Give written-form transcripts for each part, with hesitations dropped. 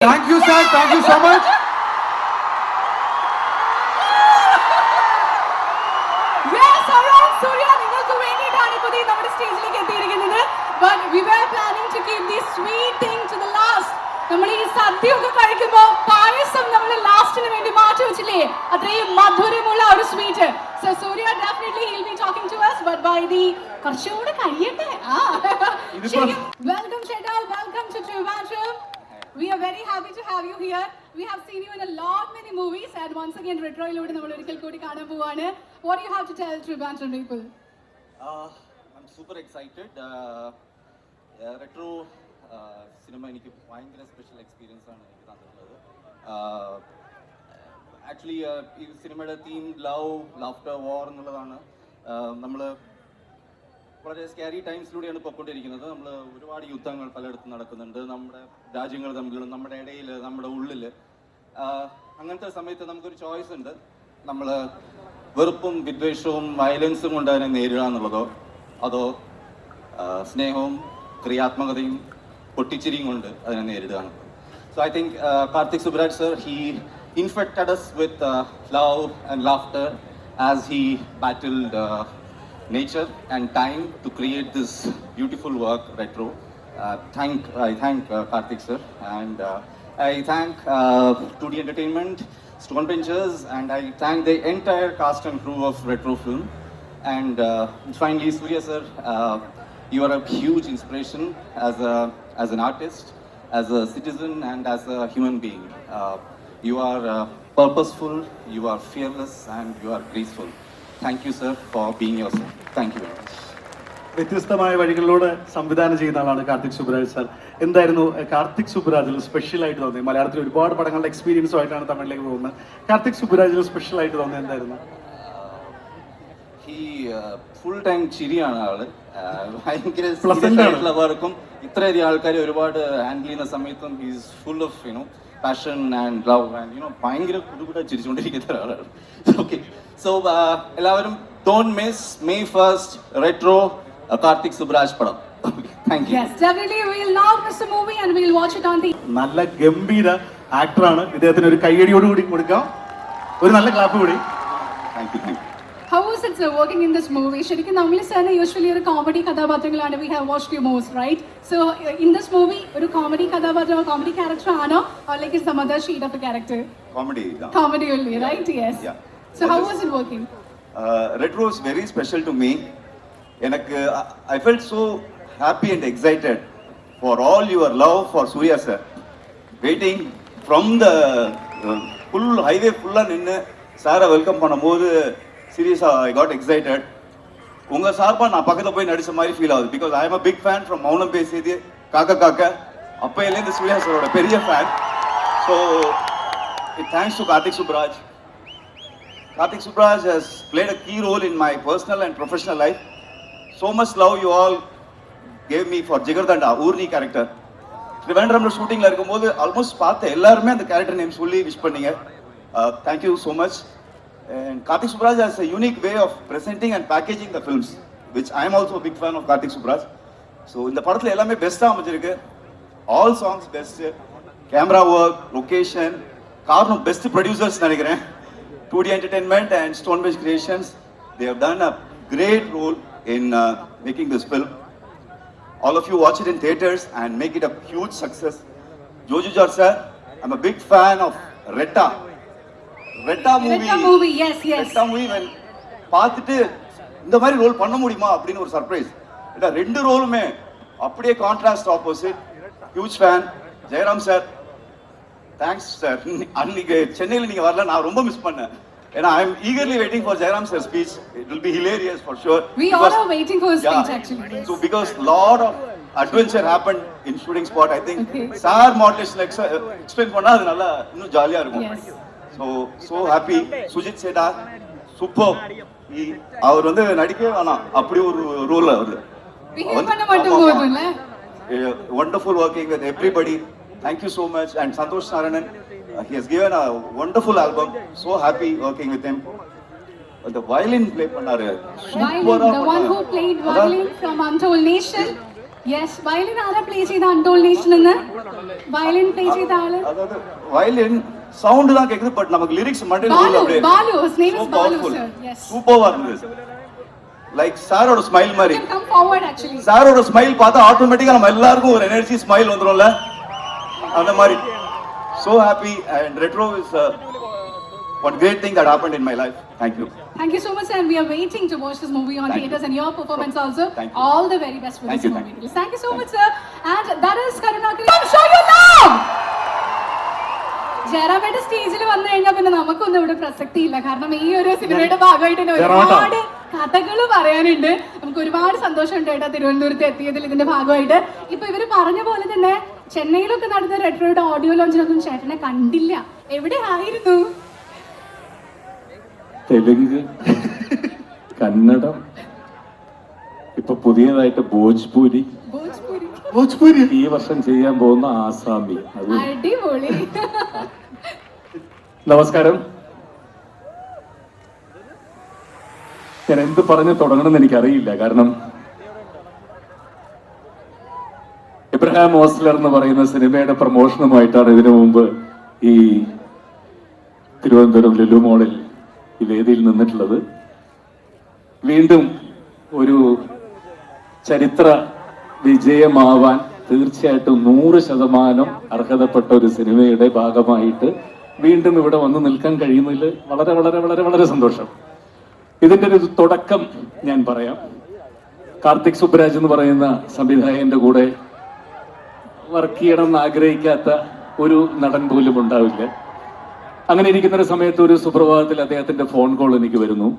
Thank you, sir. Thank you so much. Yes, alright, Surya, നിങ്ങൾക്ക് വേണ്ടിയിട്ടാണ് ഇപ്പോൾ ദേ നമ്മുടെ സ്റ്റേജിലേക്ക് എത്തിയിരിക്കുന്നത്. But we were planning to keep this sweet thing to the last. നമ്മൾ ഈ സദ്യയൊക്കെ കഴിക്കുമ്പോൾ പായസം നമ്മൾ ലാസ്റ്റിന് വേണ്ടി മാറ്റി വെച്ചില്ലേ, അത്രയും മധുരമുള്ള ഒരു sweet. So Surya definitely he'll be talking to us, but by the കുറച്ചുകൂടെ കഴിയട്ടെ. Welcome Sheda, welcome to Trivandrum. We are very happy to have you here. We have seen you in a lot many movies and once again Retroയിലൂടെ നമ്മൾ ഒരിക്കൽ കൂടി കാണാൻ പോവാണ്. What do you have to tell Trivandrum people? I'm super excited. Retro cinema എനിക്ക് ഭയങ്കര special experience ആണ് എനിക്ക് തന്നിട്ടുള്ളത്. ആക്ച്വലി ഈ സിനിമയുടെ തീം ലവ്, ലാഫ്റ്റർ, വാർ എന്നുള്ളതാണ്. നമ്മൾ വളരെ സ്കാരി ടൈംസിലൂടെയാണ് പോയിക്കൊണ്ടിരിക്കുന്നത്. നമ്മൾ ഒരുപാട് യുദ്ധങ്ങൾ പലയിടത്തും നടക്കുന്നുണ്ട്, നമ്മുടെ രാജ്യങ്ങൾ തമ്മിലും നമ്മുടെ ഇടയിൽ, നമ്മുടെ ഉള്ളിൽ. അങ്ങനത്തെ സമയത്ത് നമുക്കൊരു ചോയ്സ് ഉണ്ട്. നമ്മൾ വെറുപ്പും വിദ്വേഷവും വയലൻസും കൊണ്ട് അതിനെ നേരിടുക എന്നുള്ളതോ, അതോ സ്നേഹവും ക്രിയാത്മകതയും പൊട്ടിച്ചിരിയും കൊണ്ട് അതിനെ നേരിടുക. So I think Karthik Subraj sir, he infected us with love and laughter as he battled nature and time to create this beautiful work, Retro. I thank Karthik sir, and I thank 2D Entertainment, Stone Benchers, and I thank the entire cast and crew of Retro Film. And finally, Surya sir, you are a huge inspiration as an artist, as a citizen, and as a human being. You are purposeful, you are fearless, and you are graceful. Thank you sir for being yourself. Thank you very much. വ്യത്യസ്തമായ വഴികളിലൂടെ സംവിധാനം ചെയ്യുന്ന ആളാണ് Karthik Subraj sir. എന്തായിരുന്നു Karthik സുബ്രാജിൽ special ആയിട്ട് തോന്നിയത്? മലയാളത്തിൽ ഒരുപാട് പടങ്ങളുടെ എക്സ്പീരിയൻസും ആയിട്ടാണ് തമിഴിലേക്ക് പോകുന്നത്. കാർത്തിക് സുബ്രാജിൽ സ്പെഷ്യൽ ആയിട്ട് തോന്നിയത് എന്തായിരുന്നു? ഫുൾ ടൈം ചിരിയാണ് ആള്. ഭയങ്കര വർക്കും ഇത്രയധികം ആൾക്കാരെ ഒരുപാട് ഹാൻഡിൽ ചെയ്യുന്ന സമയത്തും he's full of passion and love and ഭയങ്കര കുടുകൂടെ ചിരിച്ചുകൊണ്ടിരിക്കുന്ന ഒരാളാണ്. ഓക്കെ, സോ എല്ലാവരും don't miss May 1st Retro Karthik Subraj പടം. Thank you. Yes, definitely we will not miss the movie and we will watch it on the. നല്ല ഗംഭീര ആക്ടറാണ്. ഇദ്ദേഹത്തിന് ഒരു കയ്യടിയോടുകൂടി കൊടുക്കാം, ഒരു നല്ല ക്ലാപ്പ് കൂടി. Thank you. How was it working in this movie? ശരിക്കും നമ്മൾ സാറിന് യൂഷ്വലി ഒരു കോമഡി കഥാപാത്രങ്ങളാണ് we have watched you most, right? So in this movie ഒരു കോമഡി കഥാപാത്രം, കോമഡി ക്യാരക്ടർ ആണോ or like some other shade of a character? Comedy only, right? Yes. Yeah. So how was it working? Retro is very special to me. I felt so happy and excited for all your love for Surya sir. Waiting from the full highway full நின்று சாரை welcome பண்ணும்போது சீரியஸாக I got excited. உங்கள் சார்பாக நான் பக்கத்தில் போய் நடித்த மாதிரி ஃபீல் ஆகுது. Because I am a big fan from Mounam Pesiyadhe Kaakha Kaakha. அப்போலேருந்து சூர்யா சாரோட பெரிய fan. So it thanks to Karthik Subbaraj. Karthik Subraj has played a key role in my personal and professional life. So much love you all gave me for Jigardanda, Urni character. Trivandrumல ஷூட்டிங்ல இருக்கும்போது almost பார்த்த எல்லாருமே அந்த character name சொல்லி wish பண்ணீங்க. Thank you so much. And Karthik Subraj has a unique way of presenting and packaging the films, which I am also a big fan of Karthik Subraj. So இந்த படத்துல எல்லாமே பெஸ்டா அமைஞ்சிருக்கு. All songs best, camera work, location, காரணம் best producers நினைக்கிறேன். 2D Entertainment and Stonebridge Creations, they have done a great role in making this film. All of you watch it in theaters and make it a huge success. Jojo George sir, I'm a big fan of Retta movie. Yes. Retta movie when பார்த்துட்டு இந்த மாதிரி role பண்ண முடியுமா அப்படின்னு ஒரு surprise. இந்த ரெண்டு ரோலுமே அப்படியே contrast opposite. Huge fan. Jayaram sir, thanks sir. அன்னைக்கு சென்னையில் நீங்கள் வரல, நான் ரொம்ப மிஸ் பண்ணேன். ஏன்னா I am eagerly waiting for Jayaram sir speech. It will be hilarious for sure. We all are waiting for his speech actually. So because lot of adventure happened in shooting spot, I think sir modulation explain பண்ணா அது நல்லா இன்னும் ஜாலியா இருக்கும். So happy. Sujith சேடா super. அவர் வந்து நடிக்கவே வேணாம், அப்படி ஒரு ரோல் அவர். Wonderful working with everybody. Thank you so much. And Santosh Narayanan, he has given a wonderful album. So happy working with him. The violin play பண்ணாரு. The one who played violin from Untold Nation. Yes violin ആരാ play ചെയ്ത untold nation എന്ന് violin play ചെയ്ത ആള് அதாவது violin sound தான் கேக்குது but நமக்கு லிரிக்ஸ் மட்டும் Balu his name is Balu sir yes சூப்பர்வா இருந்தது லைக் சாரோட ஸ்மைல் மாதிரி you can come forward actually சாரோட ஸ்மைல் பார்த்தா ஆட்டோமேட்டிக்கா நம்ம எல்லாருக்கும் ஒரு எனர்ஜி ஸ்மைல் வந்துரும்ல அந்த மாதிரி so happy and retro is one great thing that happened in my life. Thank you so much sir and we are waiting to watch this movie on theaters and your performance also Thank you. all the very best for Thank this you, movie thank you so much sir and that is Karunakari come show your love ജയറാമേട്ട സ്റ്റേജിൽ വന്നു കഴിഞ്ഞാൽ പിന്നെ നമുക്കൊന്നും ഇവിടെ പ്രസക്തി ഇല്ല കാരണം ഈ ഒരു സിനിമയുടെ ഭാഗമായിട്ട് തന്നെ ഒരുപാട് കഥകൾ പറയാനുണ്ട് നമുക്ക് ഒരുപാട് സന്തോഷമുണ്ട് കേട്ടോ തിരുവനന്തപുരത്ത് എത്തിയതിൽ ഇതിന്റെ ഭാഗമായിട്ട് ഇപ്പൊ ഇവര് പറഞ്ഞ പോലെ തന്നെ ചെന്നൈയിലൊക്കെ നടന്ന റെട്രോയുടെ ഓഡിയോ ലോഞ്ചിനൊന്നും ചേട്ടനെ കണ്ടില്ല എവിടെ ആയിരുന്നു തെലുങ്ക് കന്നഡം ഇപ്പൊ പുതിയതായിട്ട് ഭോജ്പൂരി ഭോജ്പൂരി ഈ വർഷം ചെയ്യാൻ പോകുന്ന ആസാമി അത് അടിപൊളി നമസ്കാരം ഞാൻ എന്ത് പറഞ്ഞു തുടങ്ങണമെന്ന് എനിക്കറിയില്ല കാരണം എബ്രഹാം ഓസ്ലർ എന്ന് പറയുന്ന സിനിമയുടെ പ്രമോഷനുമായിട്ടാണ് ഇതിനു മുമ്പ് ഈ തിരുവനന്തപുരം ലുലു മോളിൽ ഈ വേദിയിൽ നിന്നിട്ടുള്ളത് വീണ്ടും ഒരു ചരിത്ര വിജയമാവാൻ തീർച്ചയായിട്ടും 100% അർഹതപ്പെട്ട ഒരു സിനിമയുടെ ഭാഗമായിട്ട് വീണ്ടും ഇവിടെ വന്ന് നിൽക്കാൻ കഴിയുന്നതിൽ വളരെ വളരെ വളരെ വളരെ സന്തോഷം. ഇതിന്റെ ഒരു തുടക്കം ഞാൻ പറയാം. കാർത്തിക് സുബ്രാജ് എന്ന് പറയുന്ന സംവിധായകന്റെ കൂടെ വർക്ക് ചെയ്യണമെന്ന് ആഗ്രഹിക്കാത്ത ഒരു നടൻ പോലും ഉണ്ടാവില്ല. അങ്ങനെ ഇരിക്കുന്ന ഒരു സമയത്ത് ഒരു സുപ്രഭാതത്തിൽ അദ്ദേഹത്തിന്റെ ഫോൺ കോൾ എനിക്ക് വരുന്നു.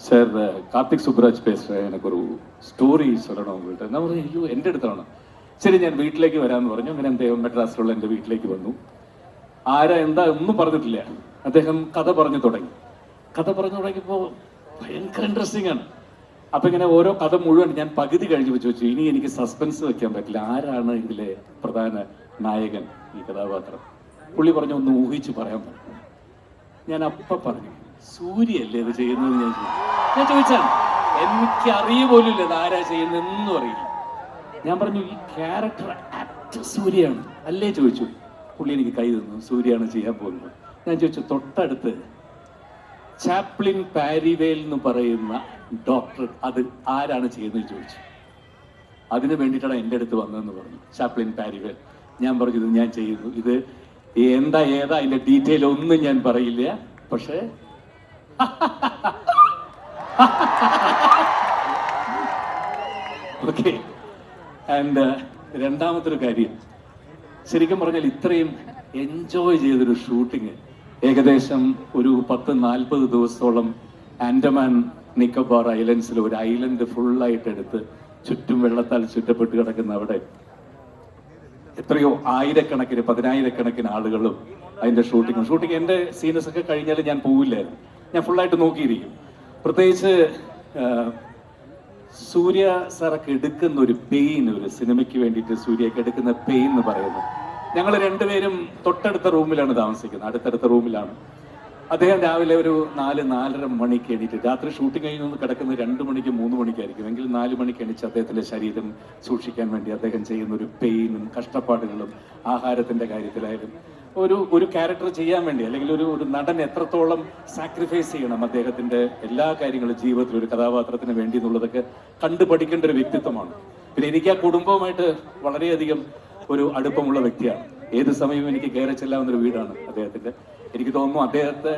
சார் கார்த்திக் சுப்ராஜ் பேசுகிறேன், எனக்கு ஒரு സ്റ്റോറി சொல்லணும் உங்கள்கிட்ட. ഞാൻ പറഞ്ഞു അയ്യോ എൻ്റെ അടുത്താണ്. ശരി ഞാൻ വീട്ടിലേക്ക് വരാമെന്ന് പറഞ്ഞു. അങ്ങനെ അദ്ദേഹം മെഡ്രാസിലുള്ള എൻ്റെ വീട്ടിലേക്ക് വന്നു. ആരാ എന്താ ഒന്നും പറഞ്ഞിട്ടില്ല. അദ്ദേഹം കഥ പറഞ്ഞു തുടങ്ങി. കഥ പറഞ്ഞു തുടങ്ങിയപ്പോൾ ഭയങ്കര ഇൻട്രസ്റ്റിംഗ് ആണ്. അപ്പൊ ഇങ്ങനെ ഓരോ കഥ മുഴുവൻ ഞാൻ പകുതി കഴിഞ്ഞ് വെച്ചു ഇനി എനിക്ക് സസ്പെൻസ് വെക്കാൻ പറ്റില്ല, ആരാണ് ഇതിലെ പ്രധാന നായകൻ ഈ കഥാപാത്രം. പുള്ളി പറഞ്ഞു ഒന്ന് ഊഹിച്ച് പറയാൻ പറഞ്ഞു. ഞാൻ അപ്പ പറഞ്ഞു സൂര്യയല്ലേ ഇത് ചെയ്യുന്നത്. ഞാൻ ചോദിച്ചാൽ എനിക്ക് അറിയ പോലും ഇല്ല ഇത് ആരാ ചെയ്യുന്നതെന്നും അറിയില്ല. ഞാൻ പറഞ്ഞു ഈ ക്യാരക്ടർ ആക്ടർ സൂര്യയാണ് അല്ലേ ചോദിച്ചു. പുള്ളി എനിക്ക് കൈ തന്നു, സൂര്യയാണ് ചെയ്യാൻ പോകുന്നത്. ഞാൻ ചോദിച്ചു തൊട്ടടുത്ത് ചാപ്ലിൻ പാരിവേൽ എന്ന് പറയുന്ന ഡോക്ടർ അത് ആരാണ് ചെയ്യുന്നത് ചോദിച്ചു. അതിന് വേണ്ടിയിട്ടാണ് എൻ്റെ അടുത്ത് വന്നതെന്ന് പറഞ്ഞു ചാപ്ലിൻ പാരിവേൽ. ഞാൻ പറഞ്ഞു ഇത് ഞാൻ ചെയ്യുന്നു, ഇത് എന്താ ഏതാ അതിന്റെ ഡീറ്റെയിൽ ഒന്നും ഞാൻ പറയില്ല, പക്ഷേ ഓക്കെ. ആൻഡ് രണ്ടാമത്തെ ഒരു കാര്യം, ശരിക്കും പറഞ്ഞാൽ ഇത്രയും എൻജോയ് ചെയ്തൊരു ഷൂട്ടിങ് ഏകദേശം ഒരു 10-40 ദിവസത്തോളം ആൻഡമാൻ നിക്കോബാർ ഐലൻഡ്സിൽ ഒരു ഐലൻഡ് ഫുള്ളായിട്ട് എടുത്ത് ചുറ്റും വെള്ളത്താൽ ചുറ്റപ്പെട്ട് കിടക്കുന്ന അവിടെ എത്രയോ ആയിരക്കണക്കിന് 10,000-കണക്കിന് ആളുകളും അതിന്റെ ഷൂട്ടിങ് എന്റെ സീനസ് ഒക്കെ കഴിഞ്ഞാൽ ഞാൻ പോവില്ലായിരുന്നു, ഞാൻ ഫുള്ളായിട്ട് നോക്കിയിരിക്കും. പ്രത്യേകിച്ച് സൂര്യ സാറൊക്കെ എടുക്കുന്ന ഒരു പെയിൻ, ഒരു സിനിമയ്ക്ക് വേണ്ടിയിട്ട് സൂര്യക്ക് എടുക്കുന്ന പെയിൻ എന്ന് പറയുന്നത്, ഞങ്ങൾ രണ്ടുപേരും തൊട്ടടുത്ത റൂമിലാണ് താമസിക്കുന്നത്, അടുത്തടുത്ത റൂമിലാണ്. അദ്ദേഹം രാവിലെ ഒരു 4-4:30 മണിക്ക് എണീറ്റ്, രാത്രി ഷൂട്ടിംഗ് കഴിഞ്ഞ് കിടക്കുന്നത് 2 മണിക്ക് 3 മണിക്കായിരിക്കും എങ്കിൽ 4 മണിക്ക് എണീച്ച് അദ്ദേഹത്തിന്റെ ശരീരം സൂക്ഷിക്കാൻ വേണ്ടി അദ്ദേഹം ചെയ്യുന്ന ഒരു പെയിനും കഷ്ടപ്പാടുകളും ആഹാരത്തിന്റെ കാര്യത്തിലായാലും ഒരു ക്യാരക്ടർ ചെയ്യാൻ വേണ്ടി അല്ലെങ്കിൽ ഒരു നടൻ എത്രത്തോളം സാക്രിഫൈസ് ചെയ്യണം അദ്ദേഹത്തിന്റെ എല്ലാ കാര്യങ്ങളും ജീവിതത്തിൽ ഒരു കഥാപാത്രത്തിന് വേണ്ടി എന്നുള്ളതൊക്കെ കണ്ടു പഠിക്കേണ്ട ഒരു വ്യക്തിത്വമാണ്. പിന്നെ എനിക്ക് ആ കുടുംബവുമായിട്ട് വളരെയധികം ഒരു അടുപ്പമുള്ള വ്യക്തിയാണ്. ഏത് സമയവും എനിക്ക് കയറി ചെല്ലാവുന്ന ഒരു വീടാണ് അദ്ദേഹത്തിന്റെ. എനിക്ക് തോന്നുന്നു അദ്ദേഹത്തെ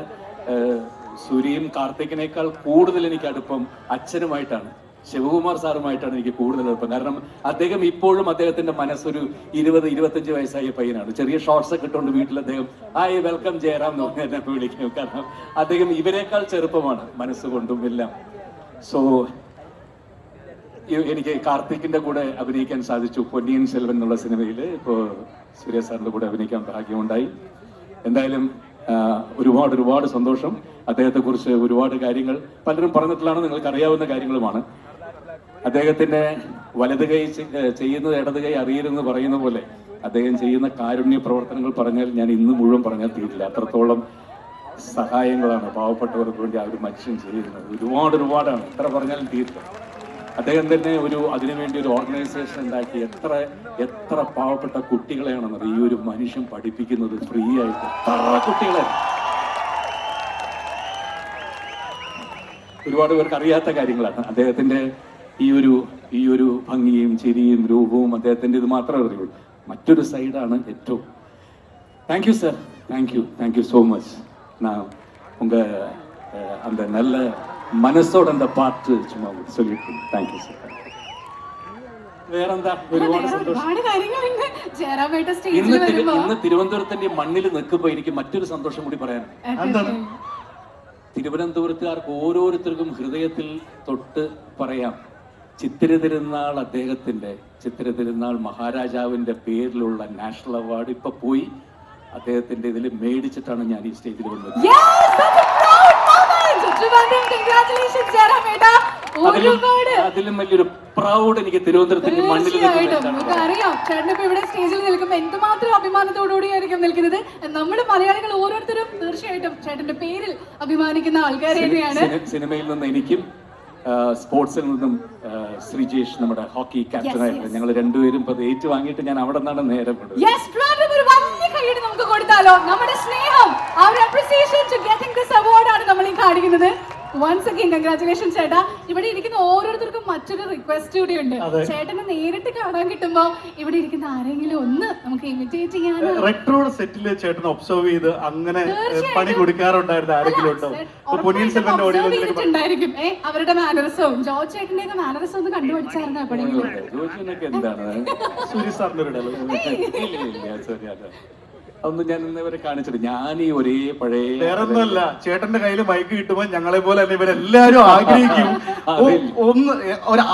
സൂര്യയും കാർത്തികിനേക്കാൾ കൂടുതൽ എനിക്ക് അടുപ്പം അച്ഛനുമായിട്ടാണ്, ശിവകുമാർ സാറുമായിട്ടാണ് എനിക്ക് കൂടുതൽ അടുപ്പം. കാരണം അദ്ദേഹം ഇപ്പോഴും അദ്ദേഹത്തിന്റെ മനസ്സൊരു 20-25 വയസ്സായ പയ്യനാണ്. ചെറിയ ഷോർട്സ് ഒക്കെ ഇട്ടുകൊണ്ട് വീട്ടിൽ അദ്ദേഹം ഹായ് വെൽക്കം ജയറാം എന്ന് പറഞ്ഞ് എന്നെ വിളിക്കും. കാരണം അദ്ദേഹം ഇവരെക്കാൾ ചെറുപ്പമാണ് മനസ്സുകൊണ്ടും എല്ലാം. സോ എനിക്ക് കാർത്തിക്കിന്റെ കൂടെ അഭിനയിക്കാൻ സാധിച്ചു. പൊന്നിയിൻ സെൽവൻ എന്നുള്ള സിനിമയിൽ ഇപ്പോൾ സൂര്യ സാറിന്റെ കൂടെ അഭിനയിക്കാൻ ഭാഗ്യമുണ്ടായി. എന്തായാലും ഒരുപാട് സന്തോഷം. അദ്ദേഹത്തെ കുറിച്ച് ഒരുപാട് കാര്യങ്ങൾ പലരും പറഞ്ഞിട്ടുള്ളതാണ്, നിങ്ങൾക്ക് അറിയാവുന്ന കാര്യങ്ങളുമാണ്. അദ്ദേഹത്തിന്റെ വലത് കൈ ചെയ്യുന്നത് ഇടത് കൈ അറിയരുതെന്ന് പറയുന്ന പോലെ അദ്ദേഹം ചെയ്യുന്ന കാരുണ്യ പ്രവർത്തനങ്ങൾ പറഞ്ഞാൽ ഞാൻ ഇന്ന് മുഴുവൻ പറഞ്ഞാൽ തീരില്ല. അത്രത്തോളം സഹായങ്ങളാണ് പാവപ്പെട്ടവർക്ക് വേണ്ടി ആ ഒരു മനുഷ്യൻ ചെയ്യുന്നത്. ഒരുപാടാണ്, എത്ര പറഞ്ഞാലും തീരില്ല. അദ്ദേഹം തന്നെ അതിനുവേണ്ടി ഒരു ഓർഗനൈസേഷൻ ഉണ്ടാക്കി എത്ര പാവപ്പെട്ട കുട്ടികളെയാണെന്നത് ഈ ഒരു മനുഷ്യൻ പഠിപ്പിക്കുന്നത് ഫ്രീ ആയിട്ട്. എത്ര കുട്ടികളെ, ഒരുപാട് പേർക്ക് അറിയാത്ത കാര്യങ്ങളാണ്. അദ്ദേഹത്തിന്റെ ഈ ഒരു ഭംഗിയും ചിരിയും രൂപവും അദ്ദേഹത്തിന്റെ ഇത് മാത്രമേ അറിയുള്ളൂ. മറ്റൊരു സൈഡാണ് ഏറ്റവും. Thank you sir, thank you so much. நான் அந்த நல்ல മനസ്സോടെ அந்த പാട്ട് ചുമ്മാ சொல்லிட்டு താങ്ക് യു സാർ. വേറെന്താ, ഒരുപാട് സന്തോഷം. ഇന്ന് തിരുവനന്തപുരത്തിന്റെ മണ്ണിൽ നിൽക്കുമ്പോ എനിക്ക് മറ്റൊരു സന്തോഷം കൂടി പറയാനുണ്ട്. തിരുവനന്തപുരത്തുകാർക്ക് ഓരോരുത്തർക്കും ഹൃദയത്തിൽ തൊട്ട് പറയാം, ചിത്തിര തിരുനാൾ അദ്ദേഹത്തിന്റെ ചിത്തിര തിരുനാൾ മഹാരാജാവിന്റെ പേരിലുള്ള നാഷണൽ അവാർഡ് ഇപ്പൊ പോയി അദ്ദേഹത്തിന്റെ ഇതിൽ മേടിച്ചിട്ടാണ് ഞാൻ ഈ സ്റ്റേജിൽ വന്നത്. അതിലും വലിയൊരു പ്രൗഡ് എനിക്ക് തിരുവനന്തപുരത്തിന്റെ മണ്ണിൽ അറിയാം. ചേട്ടൻ ഇപ്പൊ ഇവിടെ സ്റ്റേജിൽ നിൽക്കുമ്പോൾ എന്തുമാത്രം അഭിമാനത്തോടുകൂടിയായിരിക്കും നിൽക്കുന്നത്. നമ്മൾ മലയാളികൾ ഓരോരുത്തരും തീർച്ചയായിട്ടും ചേട്ടന്റെ പേരിൽ അഭിമാനിക്കുന്ന ആൾക്കാർ തന്നെയാണ്. സിനിമയിൽ നിന്ന് എനിക്കും സ്പോർട്സിൽ നിന്നും ശ്രീജേഷ് നമ്മുടെ ഹോക്കി ക്യാപ്റ്റനായിട്ട് ഞങ്ങൾ രണ്ടുപേരും ഏറ്റുവാങ്ങിയിട്ട് ഞാൻ അവിടെ നിന്നാണ് നേരെ നമുക്ക് കൊടുത്താലോ. നമ്മുടെ സ്നേഹം, our appreciation to getting this award ആണ് നമ്മൾ ഈ കാണിക്കുന്നത്. Once again, congratulations ചേട്ടാ. ഇവിടെ ഇരിക്കുന്ന ഓരോരുത്തർക്കും മറ്റൊരു റിക്വസ്റ്റ് കൂടി ഉണ്ട്. ചേട്ടനെ നേരിട്ട് കാണാൻ കിട്ടുമ്പോ ഇവിടെ ഇരിക്കുന്ന ആരെങ്കിലും ഒന്ന് നമുക്ക് ഇമിറ്റേറ്റ് ചെയ്യാനോ. റെട്രോഡ് സെറ്റില് ചേട്ടൻ ഒബ്സർവ് ചെയ്ത് അങ്ങനെ പണി കൊടുക്കാറുണ്ടായിരുന്നു ആരെങ്കിലും ഉണ്ടോ? പൊന്നിയിൻ സെൽവന്റെ ഓഡിയൻസിലുണ്ടായിരിക്കും അവരുടെ മാനറിസവും. ജോർജ് ചേട്ടന്റെ മാനറിസം ഒന്ന് കണ്ടുപിടിച്ചായിരുന്നു എപ്പോഴെങ്കിലും. സൂര്യ സാറിന്റെ അതൊന്നും ഞാൻ ഇന്നവരെ കാണിച്ചിട്ട് ഞാൻ ഈ ഒരേ പഴയ വേറൊന്നുമല്ല, ചേട്ടന്റെ കയ്യിൽ മൈക്ക് കിട്ടുമ്പോ ഞങ്ങളെ പോലെ തന്നെ ഇവരെല്ലാരും ആഗ്രഹിക്കും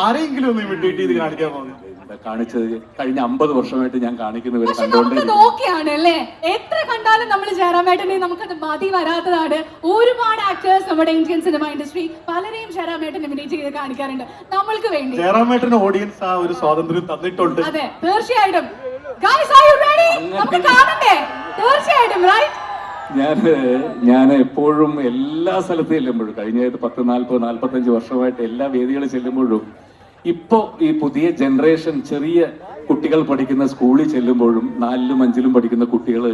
ആരെങ്കിലും ഒന്ന് ഇമിറ്റേറ്റ് ചെയ്ത് കാണിക്കാൻ പോകുന്നത്. കാണിച്ചത് കഴിഞ്ഞ 50 വർഷമായിട്ട് ഞാൻ കാണിക്കുന്നവരെ കണ്ടോണ്ടല്ലേ. എത്ര കണ്ടാലും നമ്മൾ ജയറാമേട്ടനെ നമുക്കത് മതി വരാത്തതാണ്. ഒരുപാട് ആക്ടേഴ്സ് നമ്മുടെ ഇന്ത്യൻ സിനിമ ഇൻഡസ്ട്രി പലരെയും ജയറാമേട്ടൻ ഇമിറ്റേറ്റ് ചെയ്ത് കാണിക്കാറുണ്ട് നമ്മൾക്ക് വേണ്ടി. ജയറാമേട്ടന് ഓഡിയൻസ് ആ ഒരു സ്വാതന്ത്ര്യം തന്നിട്ടുണ്ട്. അതെ, തീർച്ചയായിട്ടും. Guys, are you ready? നമുക്ക് കാണണ്ടേ? തീർച്ചയായിട്ടും, right? ഞാൻ എപ്പോഴും എല്ലാ സ്ഥലത്തും ചെല്ലുമ്പോഴും കഴിഞ്ഞ 10-40-45 വർഷമായിട്ട് എല്ലാ വേദികളിൽ ചെല്ലുമ്പോഴും ഇപ്പോ ഈ പുതിയ ജനറേഷൻ ചെറിയ കുട്ടികൾ പഠിക്കുന്ന സ്കൂളിൽ ചെല്ലുമ്പോഴും 4ലും 5ലും പഠിക്കുന്ന കുട്ടികൾ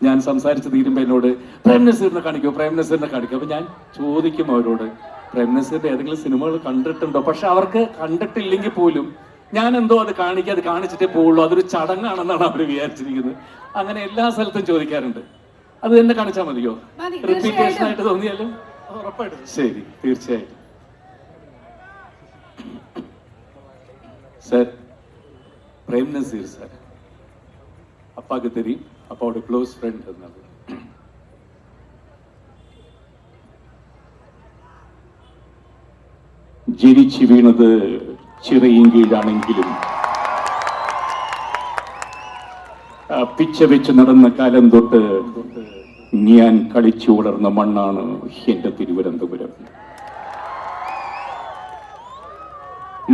ഞാൻ സംസാരിച്ച് തീരുമ്പോ എന്നോട് പ്രേംനസീറിനെ കാണിക്കൂ. അപ്പൊ ഞാൻ ചോദിക്കും അവരോട്, പ്രേംനസീറിന്റെ ഏതെങ്കിലും സിനിമകൾ കണ്ടിട്ടുണ്ടോ? പക്ഷെ അവർക്ക് കണ്ടിട്ടില്ലെങ്കിൽ പോലും ഞാൻ എന്തോ അത് കാണിച്ചിട്ടേ പോവുള്ളൂ, അതൊരു ചടങ്ങാണെന്നാണ് അവർ വിചാരിച്ചിരിക്കുന്നത്. അങ്ങനെ എല്ലാ സ്ഥലത്തും ചോദിക്കാറുണ്ട്. അത് തന്നെ കാണിച്ചാൽ മതിയോ? റിപ്പീറ്റേഷൻ ആയിട്ട് തോന്നിയാലും ശരി, തീർച്ചയായിട്ടും. சார், பிரேம் நசீர் சார் அப்பாவுக்கு தெரியும், அப்பாவோட க்ளோஸ் ஃப்ரெண்ட் இருந்தாங்க. ജനിച്ചു വീണത് ചിറയും കീഴാണെങ്കിലും പിച്ച വെച്ച് നടന്ന കാലം തൊട്ട് ഞാൻ കളിച്ചു വളർന്ന മണ്ണാണ് എന്റെ തിരുവനന്തപുരം.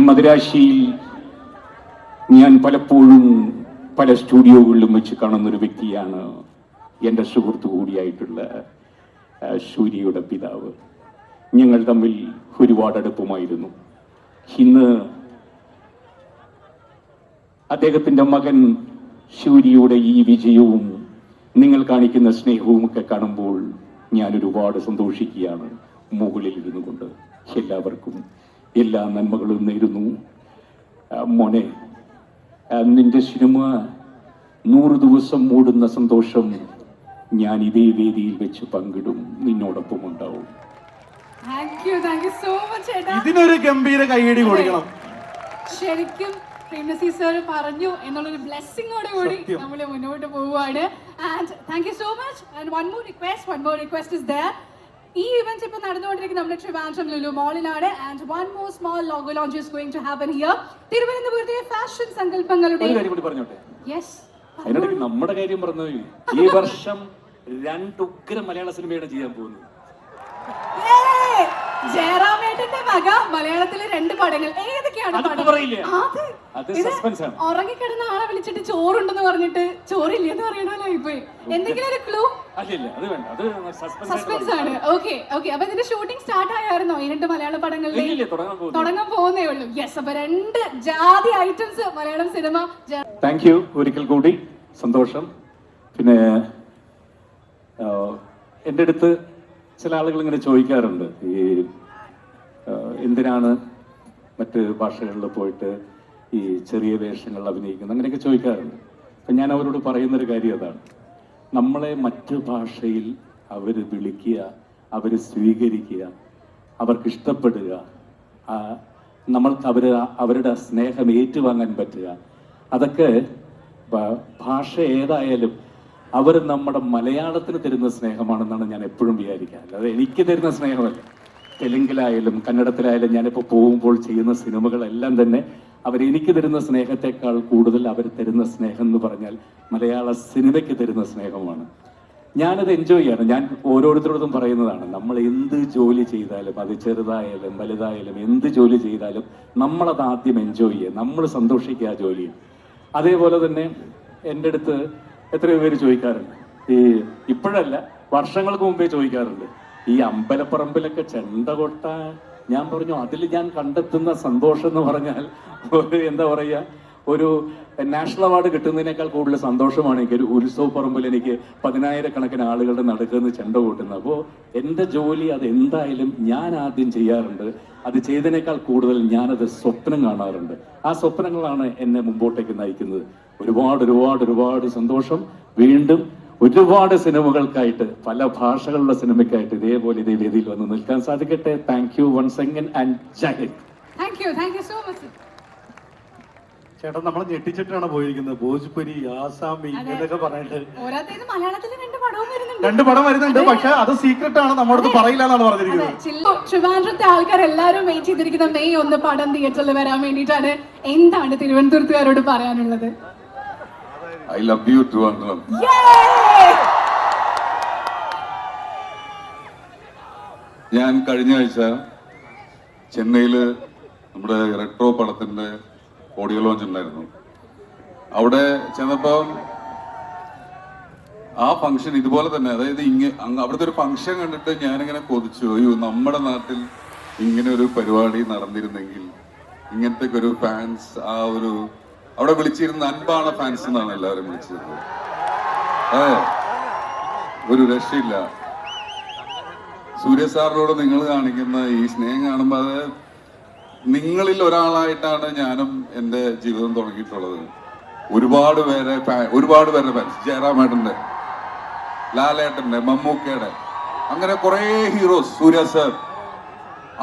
മദിരാശിയിൽ ഞാൻ പലപ്പോഴും പല സ്റ്റുഡിയോകളിലും വെച്ച് കാണുന്നൊരു വ്യക്തിയാണ് എൻ്റെ സുഹൃത്തു കൂടിയായിട്ടുള്ള സൂര്യയുടെ പിതാവ്. ഞങ്ങൾ തമ്മിൽ ഒരുപാട് അടുപ്പമായിരുന്നു. ഇന്ന് അദ്ദേഹത്തിന്റെ മകൻ സൂര്യയുടെ ഈ വിജയവും നിങ്ങൾ കാണിക്കുന്ന സ്നേഹവും ഒക്കെ കാണുമ്പോൾ ഞാൻ ഒരുപാട് സന്തോഷിക്കുകയാണ്. മുകളിൽ ഇരുന്നു കൊണ്ട് എല്ലാവർക്കും എല്ലാ നന്മകളും നേരുന്നു. മോനെ, നിന്റെ സിനിമ 100 ദിവസം മൂടുന്ന സന്തോഷം ഞാൻ ഇതേ വേദിയിൽ വെച്ച് പങ്കിടും, നിന്നോടൊപ്പം ഉണ്ടാവും. ഇതിനൊരു ഗംഭീര കൈയടി കൊടുക്കണം. ശരിക്കും പ്രേംനസീർ സർ പറഞ്ഞു എന്നുള്ളൊരു ബ്ലെസ്സിങ്ങോട് കൂടി നമ്മൾ മുന്നോട്ട് പോവുകയാണ്. And thank you so much. And one more request is there. ഈ ഇവന്റ് ഇപ്പോൾ നടന്നുകൊണ്ടിരിക്കുന്ന നമ്മുടെ ട്രിവാൻഡ്രം ലുലു മോളിലാണ്. And one more small logo launch is going to happen here. തിരുവനന്തപുരത്തെ ഫാഷൻ സങ്കല്പങ്ങളുടെ അതിനിടയ്ക്ക് നമ്മുടെ കാര്യം പറഞ്ഞു. ഈ വർഷം 2 ഉഗ്ര മലയാള സിനിമയാണ് ചെയ്യാൻ പോകുന്നത്. ജയറാമേട്ടന്റെ വക മലയാളത്തിലെ 2 പടങ്ങൾ ഏതൊക്കെയാണ്? അങ്ങനെയാണ് അതിപ്പോ പടം. പറയില്ലേ? അത് ഇത് suspense ആണ്. ഉറങ്ങിക്കിടന്ന ആളെ വിളിച്ചിട്ട് ചോറുണ്ടെന്ന് പറഞ്ഞിട്ട് ചോറില്ലെന്ന് പറയണല്ലോ ഇപ്പൊ. എന്തെങ്കിലും ഒരു ക്ലൂ? അല്ലില്ല, അത് വേണ്ട, അത് സസ്പെൻസ് ആണ്. Okay okay. അപ്പൊ ഇതിന്റെ ഷൂട്ടിംഗ് സ്റ്റാർട്ട് ആയായിരുന്നോ ഈ 2 മലയാള പടങ്ങളിലെ? ഇല്ല, തുടങ്ങാൻ പോകുന്നേ ഉള്ളൂ. യെസ്. അപ്പൊ 2 ജാതി items Malayalam cinema. Thank you ഒരിക്കൽ കൂടി, സന്തോഷം. പിന്നെ എൻ്റെ അടുത്ത് ചില ആളുകൾ ഇങ്ങനെ ചോദിക്കാറുണ്ട്, ഈ എന്തിനാണ് മറ്റ് ഭാഷകളിൽ പോയിട്ട് ഈ ചെറിയ വേഷങ്ങൾ അഭിനയിക്കുന്നത്, അങ്ങനെയൊക്കെ ചോദിക്കാറുണ്ട്. അപ്പം ഞാൻ അവരോട് പറയുന്നൊരു കാര്യം അതാണ്, നമ്മളെ മറ്റ് ഭാഷയിൽ അവർ വിളിക്കുക, അവർ സ്വീകരിക്കുക, അവർക്ക് ഇഷ്ടപ്പെടുക, നമ്മൾക്ക് അവരുടെ സ്നേഹം ഏറ്റുവാങ്ങാൻ പറ്റുക, അതൊക്കെ ഭാഷ ഏതായാലും അവർ നമ്മുടെ മലയാളത്തിന് തരുന്ന സ്നേഹമാണെന്നാണ് ഞാൻ എപ്പോഴും വിചാരിക്കുക. അല്ലാതെ എനിക്ക് തരുന്ന സ്നേഹമല്ല. തെലുങ്കിലായാലും കന്നഡത്തിലായാലും ഞാനിപ്പോൾ പോകുമ്പോൾ ചെയ്യുന്ന സിനിമകളെല്ലാം തന്നെ അവരെനിക്ക് തരുന്ന സ്നേഹത്തെക്കാൾ കൂടുതൽ അവർ തരുന്ന സ്നേഹം എന്ന് പറഞ്ഞാൽ മലയാള സിനിമയ്ക്ക് തരുന്ന സ്നേഹമാണ്. ഞാനത് എൻജോയ് ചെയ്യാണ്. ഞാൻ ഓരോരുത്തരോടും പറയുന്നതാണ്, നമ്മൾ എന്ത് ജോലി ചെയ്താലും, അത് ചെറുതായാലും വലുതായാലും എന്ത് ജോലി ചെയ്താലും നമ്മളത് ആദ്യം എൻജോയ് ചെയ്യുക, നമ്മൾ സന്തോഷിക്കുക ആ ജോലിയിൽ. അതേപോലെ തന്നെ എൻ്റെ അടുത്ത് എത്രയോ പേര് ചോദിക്കാറുണ്ട്, ഇപ്പോഴല്ല വർഷങ്ങൾക്ക് മുമ്പേ ചോദിക്കാറുണ്ട്, ഈ അമ്പലപ്പറമ്പിലൊക്കെ ചെണ്ട കൊട്ടാൻ. ഞാൻ പറഞ്ഞു, അതിൽ ഞാൻ കണ്ടെത്തുന്ന സന്തോഷം എന്ന് പറഞ്ഞാൽ എന്താ പറയുക, ഒരു നാഷണൽ അവാർഡ് കിട്ടുന്നതിനേക്കാൾ കൂടുതൽ സന്തോഷമാണ് എനിക്ക് ഒരു ഉത്സവ പറമ്പിൽ എനിക്ക് 10,000-കണക്കിന് ആളുകളുടെ നടുക്കുന്ന ചെണ്ട കൂട്ടുന്നത്. അപ്പോൾ എൻ്റെ ജോലി അത് എന്തായാലും ഞാൻ ആദ്യം ചെയ്യാറുണ്ട്. അത് ചെയ്തതിനേക്കാൾ കൂടുതൽ ഞാനത് സ്വപ്നം കാണാറുണ്ട്. ആ സ്വപ്നങ്ങളാണ് എന്നെ മുമ്പോട്ടേക്ക് നയിക്കുന്നത്. ഒരുപാട് സന്തോഷം. വീണ്ടും ഒരുപാട് സിനിമകൾക്കായിട്ട്, പല ഭാഷകളുള്ള സിനിമയ്ക്കായിട്ട് ഇതേ വേദിയിൽ വന്ന് നിൽക്കാൻ സാധിക്കട്ടെ. Thank you once again and Jai Hind. Thank you so much. ചേട്ടൻ നമ്മളെ ഞെട്ടിച്ചിട്ടാണ് പോയിരിക്കുന്നത്. ഭോജ്പുരി, ആസാമി എന്നൊക്കെ പറഞ്ഞിട്ട് മലയാളത്തിൽ 2 പടവും വരുന്നുണ്ട്. 2 പടം വരുന്നുണ്ട്. പക്ഷെ അത് സീക്രട്ട് ആണ്, നമ്മളോട് പറയില്ല എന്നാണ് പറഞ്ഞിരിക്കുന്നത്. ട്രിവാൻഡ്രത്തെ ആൾക്കാർ എല്ലാവരും വെയിറ്റ് ചെയ്തിരിക്കുന്ന May 1 പടം തിയേറ്ററിൽ വരാൻ വേണ്ടിയിട്ടാണ്. എന്താണ് തിരുവനന്തപുരത്തുകാരോട് പറയാനുള്ളത്? I love you, Trivandrum. ഞാൻ കഴിഞ്ഞ ആഴ്ച ചെന്നൈയിൽ നമ്മുടെ റെട്രോ പടത്തിന്റെ ഓഡിയോ ലോഞ്ച് ഉണ്ടായിരുന്നു. അവിടെ ചെന്നപ്പോൾ ആ ഫംഗ്ഷൻ ഇതുപോലെ തന്നെ, അതായത് അവിടുത്തെ ഒരു ഫംഗ്ഷൻ കണ്ടിട്ട് ഞാനിങ്ങനെ കൊതിച്ചു, അയ്യോ നമ്മുടെ നാട്ടിൽ ഇങ്ങനെ ഒരു പരിപാടി നടന്നിരുന്നെങ്കിൽ, ഇങ്ങനത്തെ ഒരു ഫാൻസ്, ആ ഒരു അവിടെ വിളിച്ചിരുന്ന അൻപാണ് ഫാൻസ് എന്നാണ് എല്ലാവരും വിളിച്ചിരുന്നത്. ഒരു രക്ഷയില്ല. സൂര്യ സാറിനോട് നിങ്ങൾ കാണിക്കുന്ന ഈ സ്നേഹം കാണുമ്പോൾ അത് നിങ്ങളിൽ ഒരാളായിട്ടാണ് ഞാനും എൻ്റെ ജീവിതം തുടങ്ങിയിട്ടുള്ളത്. ഒരുപാട് പേരുടെ ഫാൻസ്, ജയറാമേട്ടന്റെ, ലാലേട്ടന്റെ, മമ്മൂക്കയുടെ, അങ്ങനെ കുറെ ഹീറോസ്, സൂര്യ സാർ,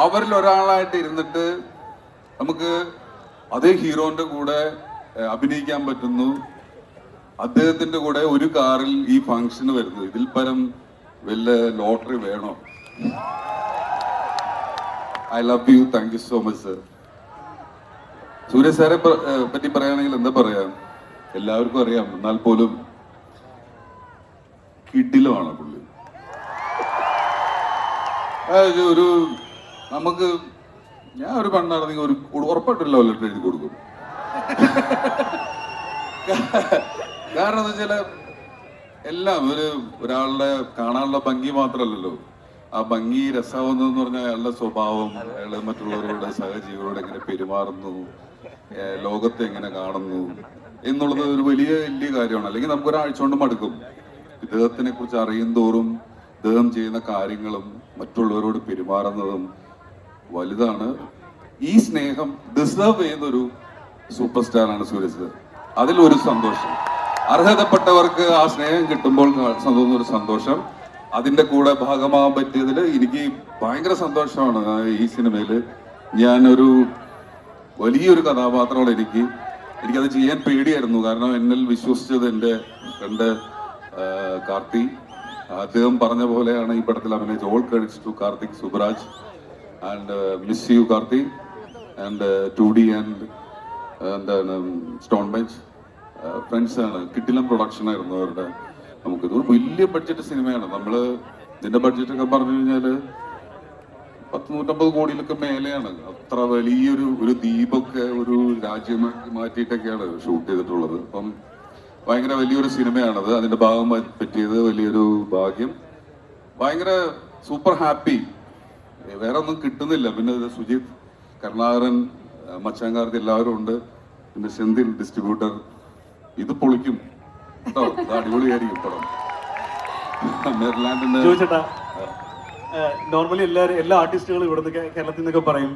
അവരിൽ ഒരാളായിട്ട് ഇരുന്നിട്ട് നമുക്ക് അതേ ഹീറോന്റെ കൂടെ അഭിനയിക്കാൻ പറ്റുന്നു. അദ്ദേഹത്തിന്റെ കൂടെ ഒരു കാറിൽ ഈ ഫംഗ്ഷന് വരുന്നു. ഇതിൽ പരം വല്ല ലോട്ടറി വേണോ? I love you. Thank you so much sir. Surya സാറെ പറ്റി പറയുകയാണെങ്കിൽ എന്താ പറയാ, എല്ലാവർക്കും അറിയാം. എന്നാൽ പോലും കിഡിലുമാണ് പുള്ളി. ഒരു നമുക്ക്, ഞാൻ ഒരു പെണ്ണാണെങ്കിൽ ഒരു ഉറപ്പായിട്ടൊരു ലവ് ലെറ്റർ എഴുതി കൊടുക്കും. കാരണം എന്താ വെച്ചാല് എല്ലാം ഒരാളുടെ കാണാനുള്ള ഭംഗി മാത്രമല്ലല്ലോ, ആ ഭംഗി രസമാവുന്നതെന്ന് പറഞ്ഞാൽ അയാളുടെ സ്വഭാവം, അയാള് മറ്റുള്ളവരോട് സഹജീവികളോട് എങ്ങനെ പെരുമാറുന്നു, ലോകത്തെ എങ്ങനെ കാണുന്നു എന്നുള്ളത് ഒരു വലിയ കാര്യമാണ്. അല്ലെങ്കിൽ നമുക്ക് ഒരാഴ്ച കൊണ്ട് മടുക്കും. ഇദ്ദേഹത്തിനെ കുറിച്ച് അറിയും തോറും ഇദ്ദേഹം ചെയ്യുന്ന കാര്യങ്ങളും മറ്റുള്ളവരോട് പെരുമാറുന്നതും വലുതാണ്. ഈ സ്നേഹം ഡിസേർവ് ചെയ്യുന്നൊരു സൂപ്പർ സ്റ്റാറാണ് സൂര്യ സാർ. അതിലൊരു സന്തോഷം, അർഹതപ്പെട്ടവർക്ക് ആ സ്നേഹം കിട്ടുമ്പോൾ തോന്നുന്ന ഒരു സന്തോഷം, അതിന്റെ കൂടെ ഭാഗമാകാൻ പറ്റിയതിൽ എനിക്ക് ഭയങ്കര സന്തോഷമാണ്. ഈ സിനിമയിൽ ഞാനൊരു വലിയൊരു കഥാപാത്രമാണ്. എനിക്കത് ചെയ്യാൻ പേടിയായിരുന്നു. കാരണം എന്നിൽ വിശ്വസിച്ചത് എൻ്റെ ഫ്രണ്ട് കാർത്തി. അദ്ദേഹം പറഞ്ഞ പോലെയാണ് ഈ പടത്തിൽ അഭിനയിച്ച. All credits to Karthik Subbaraj and miss you Karthi and 2D and എന്താണ് സ്റ്റോൺ ബെഞ്ച് ഫ്രണ്ട്സ് ആണ്. കിട്ടിലം പ്രൊഡക്ഷൻ ആയിരുന്നു അവരുടെ. നമുക്കിത് ഒരു വലിയ ബഡ്ജറ്റ് സിനിമയാണ്. ഇതിന്റെ ബഡ്ജറ്റ് ഒക്കെ പറഞ്ഞു കഴിഞ്ഞാല് 100-150 കോടിയിലൊക്കെ മേലെയാണ്. അത്ര വലിയൊരു ദ്വീപൊക്കെ ഒരു രാജ്യമാക്കി മാറ്റിയിട്ടൊക്കെയാണ് ഷൂട്ട് ചെയ്തിട്ടുള്ളത്. അപ്പം ഭയങ്കര വലിയൊരു സിനിമയാണത്. അതിന്റെ ഭാഗം പറ്റിയത് വലിയൊരു ഭാഗ്യം. ഭയങ്കര സൂപ്പർ ഹാപ്പി. വേറെ ഒന്നും കിട്ടുന്നില്ല. പിന്നെ സുജിത്, കരുണാകരൻ, മച്ചാങ്കാർത്തി എല്ലാവരും ഉണ്ട്. പിന്നെ സെന്തിൽ ഡിസ്ട്രിബ്യൂട്ടർ. ഇത് പൊളിക്കും കേട്ടോ. ഇത് അടിപൊളിയായിരിക്കും പടം. നെതർലാൻഡിന്റെ ചോദിച്ചേട്ടാ, നോർമലി എല്ലാ ആർട്ടിസ്റ്റുകളും ഇവിടെ കേരളത്തിൽ നിന്നൊക്കെ പറയും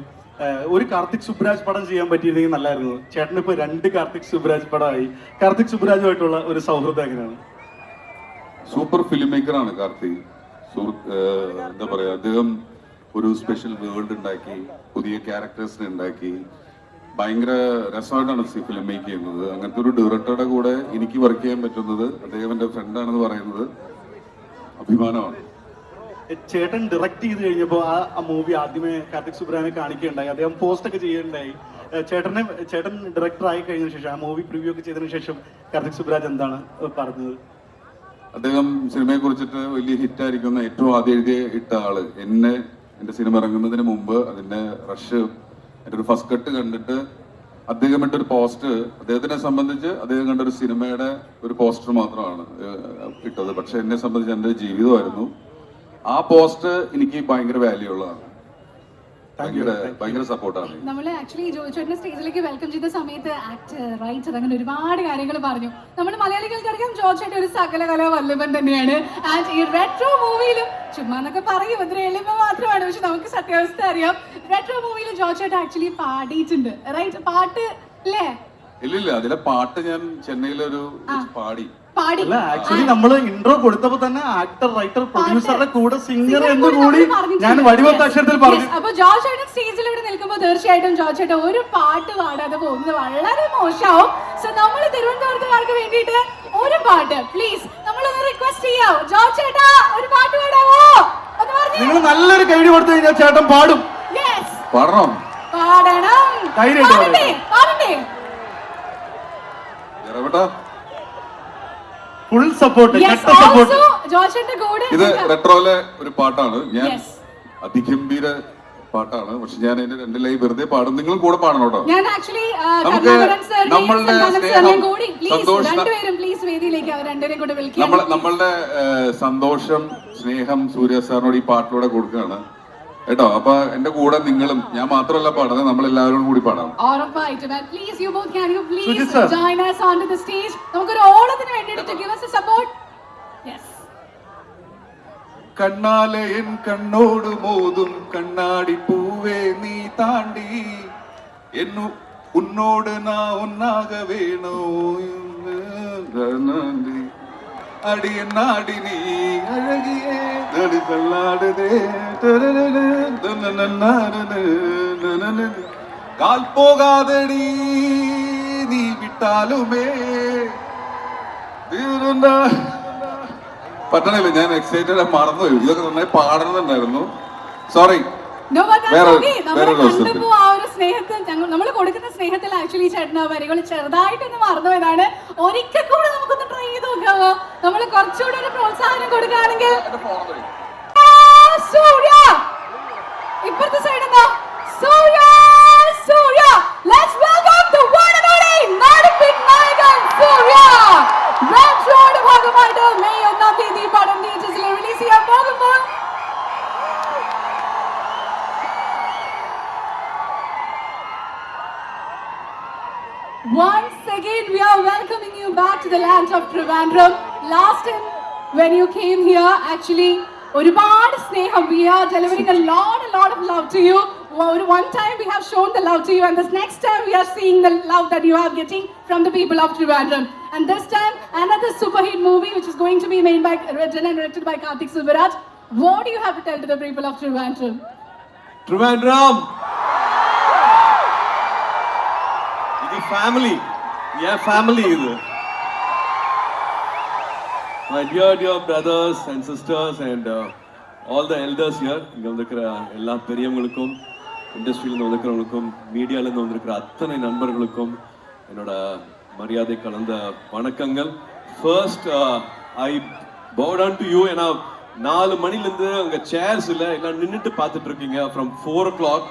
ഒരു കാർത്തിക് സുബ്രാജ് പടം ചെയ്യാൻ പറ്റിയിരുന്നെങ്കിൽ നല്ലായിരുന്നു. ചേട്ടന് ഇപ്പൊ 2 കാർത്തിക് സുബ്രാജ് പടമായി. കാർത്തിക് സുബ്രാജുമായിട്ടുള്ള ഒരു സൗഹൃദം എങ്ങനെയാണ്? സൂപ്പർ ഫിലിം മേക്കറാണ് കാർത്തിക്. എന്താ പറയാ, അദ്ദേഹം ഒരു സ്പെഷ്യൽ വേൾഡ് ഉണ്ടാക്കി, പുതിയ ക്യാരക്ടേഴ്സിനെ ഉണ്ടാക്കി. ഭയങ്കര രസമായിട്ടാണ് ഫിലിം മേക്ക് ചെയ്യുന്നത്. അങ്ങനത്തെ ഒരു ഡയറക്ടറുടെ കൂടെ എനിക്ക് വർക്ക് ചെയ്യാൻ പറ്റുന്നത്, അദ്ദേഹം എന്റെ ഫ്രണ്ടാണെന്ന് പറയുന്നത് അഭിമാനമാണ്. ചേട്ടൻ ഡയറക്ട് ചെയ്ത് കഴിഞ്ഞപ്പോൾ ആ മൂവി ആദ്യമേ കാർത്തിക് സുബ്രാജിനെ കാണിക്കുകയുണ്ടായി. അദ്ദേഹം പോസ്റ്റ് ഒക്കെ ചെയ്യുകയുണ്ടായി. ചേട്ടൻ ഡയറക്ടർ ആയി കഴിഞ്ഞ ശേഷം, ആ മൂവി പ്രിവ്യൂ ഒക്കെ ചെയ്തതിനു ശേഷം കാർത്തിക് സുബ്രാജ് എന്താണ് പറഞ്ഞത്? അദ്ദേഹം സിനിമയെ കുറിച്ചിട്ട് വലിയ ഹിറ്റായിരിക്കുന്ന ഏറ്റവും ആദ്യം ഇട്ട ആള് എന്റെ സിനിമ ഇറങ്ങുന്നതിന് മുമ്പ് അതിന്റെ റഷ്, എന്റെ ഒരു ഫസ്റ്റ് കട്ട് കണ്ടിട്ട് അദ്ദേഹം ഇട്ടൊരു പോസ്റ്റ്, അദ്ദേഹത്തിനെ സംബന്ധിച്ച് അദ്ദേഹം കണ്ട ഒരു സിനിമയുടെ ഒരു പോസ്റ്റർ മാത്രമാണ് ഇട്ടത്. പക്ഷെ എന്നെ സംബന്ധിച്ച് എന്റെ ജീവിതമായിരുന്നു. ആ പോസ്റ്റ് എനിക്ക് ഭയങ്കര വാല്യൂ ഉള്ളതാണ്. ഭയങ്കര സപ്പോർട്ടാണ്. നമ്മൾ ആക്ച്വലി ജോയിച്ചേട്ടനെ സ്റ്റേജിലേക്ക് വെൽക്കം ചെയ്ത സമയത്ത് ആക്ടർ, റൈറ്റർ, അങ്ങനെ ഒരുപാട് കാര്യങ്ങൾ പറഞ്ഞു. നമ്മൾ മലയാളികൾക്കറിയാം ജോയിച്ചേട്ടൻ ഒരു സകല കലാ വല്ലഭൻ തന്നെയാണ്. ആൻഡ് ഈ റെട്രോ മൂവിയിലും ചുമ്മാ എന്നൊക്കെ പറയും, അത്ര എളിമ മാത്രമാണ്, പക്ഷെ നമുക്ക് സത്യാവസ്ഥ അറിയാം. റെട്രോ മൂവിയിൽ ജോയിച്ചേട്ടൻ ആക്ച്വലി പാടിയിട്ടുണ്ട്, റൈറ്റ്? പാട്ട് അല്ലേ? ഇല്ലില്ല, അതിലെ പാട്ട് ഞാൻ ചെന്നൈയിലൊരു പാടി. അല്ല, ആക്ച്വലി നമ്മള് ഇൻട്രോ കൊടുത്തപ്പോ തന്നെ ആക്ടർ, റൈറ്റർ, പ്രൊഡ്യൂസറുടെ കൂടെ സിംഗർ എന്ന് കൂടി ഞാൻ വടിവത്ത അക്ഷരത്തിൽ പറഞ്ഞു. അപ്പൊ ജോർജ് ചേട്ടൻ സ്റ്റേജിൽ ഇവിടെ നിൽക്കുമ്പോൾ തീർച്ചയായിട്ടും ജോർജ് ചേട്ടൻ ഒരു പാട്ട് പാടാതെ പോകുന്നത് വളരെ മോശമാവും. സോ നമ്മൾ തിരുവനന്തപുരത്തുകാർക്ക് വേണ്ടിയിട്ട് ഒരു പാട്ട് പ്ലീസ് നമ്മളൊന്ന് റിക്വസ്റ്റ് ചെയ്യാം. ജോർജ് ചേട്ടാ, ഒരു പാട്ട് പാടാവോ? നിങ്ങൾ നല്ലൊരു കൈഡി കൊടുത്തു കഴിഞ്ഞാൽ ചേട്ടൻ പാടും. പാടണം, പാടണം, പാടണ്ടേ? Full support. ഇത് റെട്രോയിലെ ഒരു പാട്ടാണ്. ഞാൻ അതിഗംഭീര പാട്ടാണ്, പക്ഷെ ഞാൻ അതിന്റെ 2 ലൈൻ വെറുതെ പാടും. നിങ്ങൾ കൂടെ പാടണം കേട്ടോ. നമുക്ക് നമ്മളുടെ സന്തോഷം, സ്നേഹം സൂര്യ സാറിനോട് ഈ പാട്ടിലൂടെ കൊടുക്കുകയാണ് കേട്ടോ. അപ്പൊ എന്റെ കൂടെ നിങ്ങളും, ഞാൻ മാത്രമല്ല പാടുന്നത്, നമ്മൾ എല്ലാവരും കൂടി പാടാം. കണ്ണാലെ എൻ കണ്ണോട് മോതും കണ്ണാടി പൂവേ നീ താണ്ടി ഉന്നോട് നാ ഒന്നാക വേണോ അടിയനാടി നീ അഴകിയേ കാൽ പോകാതടി നീ വിട്ടാലുമേ. പറ്റണില്ല, ഞാൻ എക്സൈറ്റഡ് മറന്നുപോയി. ഇതൊക്കെ നന്നായി പാടണമെന്നുണ്ടായിരുന്നു. സോറി. നമ്മൾ കൊടുക്കുന്ന സ്നേഹത്തിൽ ആക്ച്വലി ചേട്ടൻ വരികൾ ചെറുതായിട്ടൊന്ന് മറന്നുപോയതാണ്. ഒരിക്കൽ കൂടെ നമുക്കൊന്ന് ട്രൈ ചെയ്ത് നോക്കാമോ? നമ്മൾ കുറച്ചുകൂടെ ഒരു പ്രോത്സാഹനം കൊടുക്കുകയാണെങ്കിൽ. ഇപ്പുറത്തെ സൈഡ് എന്താ? Surya, Surya, let's welcome the one and only നാടകൻ നായകൻ സൂര്യ. റെട്രോയുടെ ഭാഗമായിട്ട് മെയ് 1-ാം തീയതി പടം തിയേറ്റേഴ്സിൽ റിലീസ് ചെയ്യാൻ പോകുമ്പോൾ once again we are welcoming you back to the land of Trivandrum. Last time when you came here, actually ഒരുപാട് സ്നേഹം, we are delivering a lot of love to you. One time we have shown the love to you, and this next time we are seeing the love that you are getting from the people of Trivandrum. And this time another super hit movie which is going to be made by, written and directed by Karthik Subaraj. What do you have to tell to the people of Trivandrum? Trivandrum, ఇది family, family ఇది. My dear brothers and sisters and all the elders here, இங்க வந்திருக்கிற எல்லா பெரியவங்களுக்கும், இண்டஸ்ட்ரியில வந்திருக்கிறவங்களுக்கும், மீடியால இருந்து வந்திருக்கிற அத்தனை நண்பர்களுக்கும் என்னோட மரியாதை கலந்த வணக்கங்கள். First I bow down to you, ஏன்னா 4 மணிலேருந்து அங்கே சேர்ஸ் இல்லை எல்லாம் நின்றுட்டு பார்த்துட்டு இருக்கீங்க from 4 o'clock.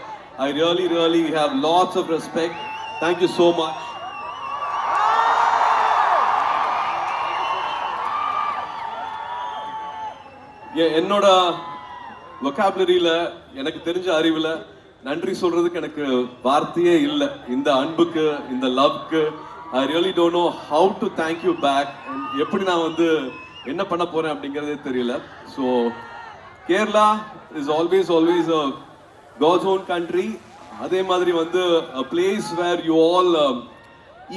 I really have lots of respect. Thank you so much. என்னோட வொக்காபுலரியில எனக்கு தெரிஞ்ச அறிவில் நன்றி சொல்றதுக்கு எனக்கு வார்த்தையே இல்லை. இந்த அன்புக்கு, இந்த லவ்க்கு I really don't know how to thank you back. எப்படி நான் வந்து என்ன பண்ண போறேன் அப்படிங்கிறதே தெரியல. So Kerala is always a God's own country. அதே மாதிரி வந்து a place where you all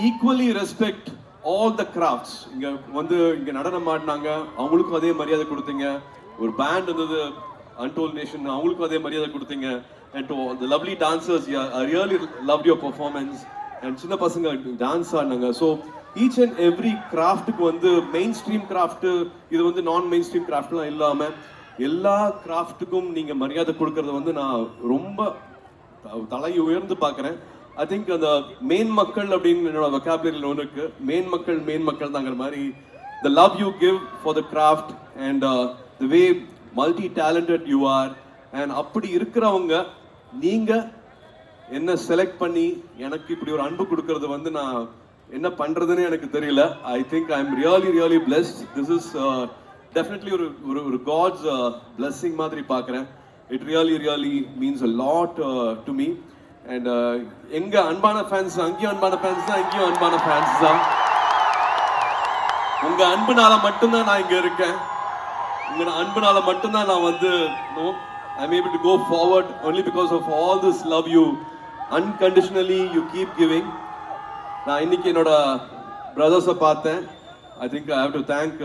equally respect all the crafts. இங்க நடனம் ஆடினாங்க, அவங்களுக்கும் அதே மரியாதை கொடுத்தீங்க. ஒரு பேண்ட் இருந்தது Untold Nation, அவங்களுக்கும் அதே மரியாதை கொடுத்தீங்க. And to all the lovely dancers, I really loved your performance. And சின்ன பசங்க டான்ஸ் ஆடினாங்க. ஸோ ஈச் அண்ட் எவ்ரி கிராஃப்ட்டுக்கு வந்து மெயின் ஸ்ட்ரீம் கிராஃப்ட், இது வந்து நான் மெயின் ஸ்ட்ரீம் கிராஃப்ட்லாம் இல்லாமல் எல்லா கிராஃப்ட்டுக்கும் நீங்க மரியாதை கொடுக்கறத வந்து நான் ரொம்ப தலை உயர்ந்து பார்க்குறேன். ஐ திங்க் அந்த மெயின் மக்கள் அப்படின்னு என்னோட வொக்காபுலரியில் ஒன்று இருக்கு. மெயின் மக்கள் தாங்கிற மாதிரி the love you give for the craft and the way multi-talented you are. and அப்படி இருக்கிறவங்க நீங்க என்ன செலக்ட் பண்ணி எனக்கு இப்படி ஒரு அன்பு கொடுக்கறது வந்து நான் என்ன பண்றதுன்னு எனக்கு தெரியல. ஐ think I am really blessed. This is definitely ஒரு காட்ஸ் பிளெஸ்ஸிங் மாதிரி பார்க்குறேன். It really means a lot to me. And எங்க அன்பான ஃபேன்ஸ் அங்கேயும் அன்பான ஃபேன்ஸ் தான், இங்கேயும் அன்பான ஃபேன்ஸ் தான். உங்க அன்புனால மட்டும்தான் நான் இங்க இருக்கேன். உங்க அன்புனால மட்டும்தான் நான் வந்து I'm able to go forward only because of all this love you unconditionally you keep giving. நான் இன்னைக்கு என்னோட பிரதர்ஸை பார்த்தேன். I think I have to thank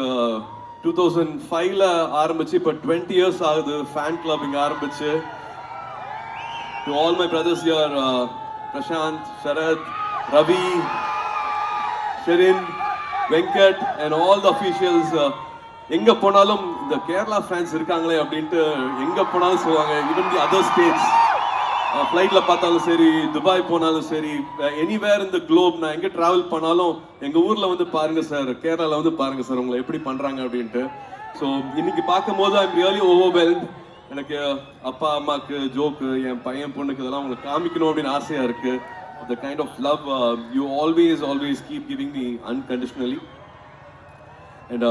2005ல ஆரம்பிச்சு இப்போ 20 years ஆகுது ஃபேன் கிளப் இங்கே ஆரம்பிச்சு. To all my brothers here, Prashanth, Sarath, Ravi, Sherin, Venkat and all the officials. எங்க போனாலும் இந்த கேரளா ஃபேன்ஸ் இருக்காங்களே அப்படின்ட்டு எங்க போனாலும் சொல்லுவாங்க. ஈவன் தி அதர் ஸ்டேட்ஸ், ஃப்ளைட்ல பார்த்தாலும் சரி, துபாய் போனாலும் சரி, எனிவேர் இந்த குளோப் நான் எங்கே ட்ராவல் பண்ணாலும் எங்க ஊர்ல வந்து பாருங்க சார், கேரளால வந்து பாருங்க சார் உங்களை எப்படி பண்றாங்க அப்படின்ட்டு. ஸோ இன்னைக்கு பார்க்கும் போது ஐ எம் ரியலி ஓவர்வெல்ம்ட். எனக்கு அப்பா அம்மாக்கு ஜோக்கு, என் பையன் பொண்ணுக்கு இதெல்லாம் உங்களுக்கு காமிக்கணும் அப்படின்னு ஆசையா இருக்கு. the kind of love you always keep giving me unconditionally. And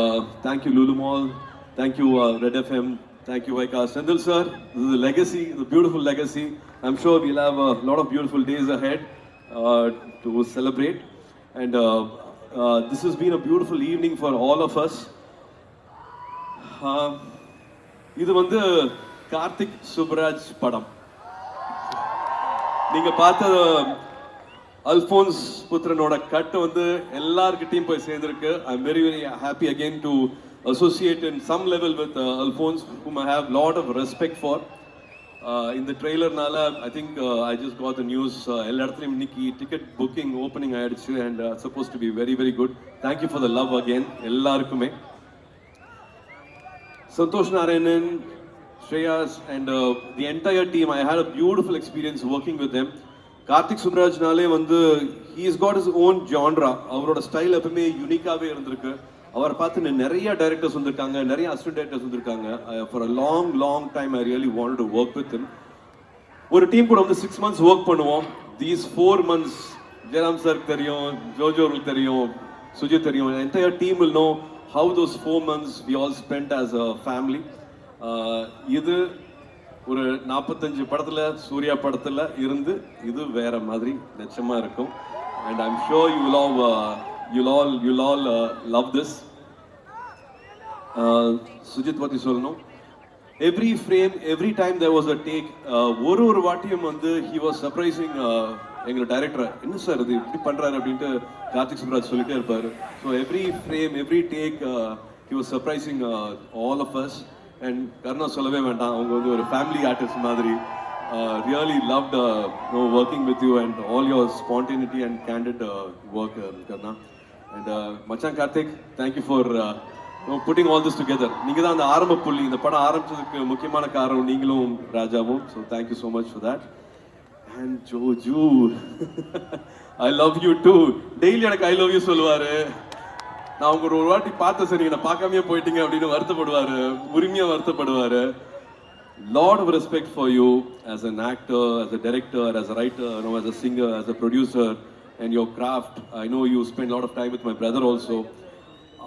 thank you Lulu Mall, thank you Red FM, thank you Vaika Sendil sir. This is a legacy, the beautiful legacy. I'm sure we'll have a lot of beautiful days ahead to celebrate. And this has been a beautiful evening for all of us. இது வந்து கார்த்திக் சுப்ராஜ் படம். நீங்க பார்த்த அல்போன்ஸ் புத்திரனோட கட்டு வந்து எல்லார்கிட்டையும் போய் சேர்ந்திருக்கு. I am very happy again to associate in some level with Alphonse, whom I have lot of respect for. இந்த ட்ரெய்லர்னால I think I just got the news, எல்லா இடத்துலையும் இன்னைக்கு டிக்கெட் புக்கிங் ஓப்பனிங் ஆயிடுச்சு. And suppose to be very good. Thank you for the love again எல்லாருக்குமே. Santhosh Narayanan, Shreyas and the entire team, I had a beautiful experience working with them. Karthik Subraj nale vandu he has got his own genre. அவரோட style எப்பவுமே யூனிக்காவே இருந்திருக்கு. அவர் பார்த்து நிறைய directors வந்திருக்காங்க, நிறைய assistant directors வந்திருக்காங்க. For a long time I really wanted to work with him. ஒரு team கூட வந்து 6 months ஒர்க் பண்ணுவோம். These 4 months ஜெயராம் சார் தெரியும், ஜோஜோருக்கு தெரியும், சுஜித் தெரியும். The entire team will know how those 4 months we all spent as a family. இது ஒரு 45 படத்துல சூர்யா படத்துல இருந்து இது வேற மாதிரி நிச்சயமா இருக்கும். and I'm sure you'll all love this. Sujith பத்தி சொல்லணும். every frame, every time there was a take, ஒரு வாட்டியும் வந்து he was surprising எங்க டைரக்டர். என்ன சார் இது இப்படி பண்றாரு அப்படின்ட்டு கார்த்திக் சுப்ராஜ் சொல்லிட்டே இருப்பாரு. so every frame, every take, he was surprising all of us. and கர்ணா சொல்லவே வேண்டாம், அவங்க வந்து ஒரு ஃபேமிலி ஆர்டிஸ்ட் மாதிரி. really loved working with you and all your spontaneity and candid work, Karna. and மச்சான் Karthik, thank you for putting all this together. நீங்க தான் அந்த ஆரம்ப புள்ளி. இந்த படம் ஆரம்பிச்சதுக்கு முக்கியமான காரணம் நீங்களும் ராஜாவும். so thank you so much for that. and Joju, I love you too. daily எனக்கு I love you சொல்லுவாரு. நான் அவங்க ஒரு வாட்டி பார்த்த சரி நான் பார்க்காமயே போயிட்டீங்க அப்படின்னு வருத்தப்படுவாரு, உரிமையா வருத்தப்படுவாரு. Lot of respect for you as an actor, as a director, as a writer, as a singer, as a producer, and your craft. I know you spend a lot of time with my brother also.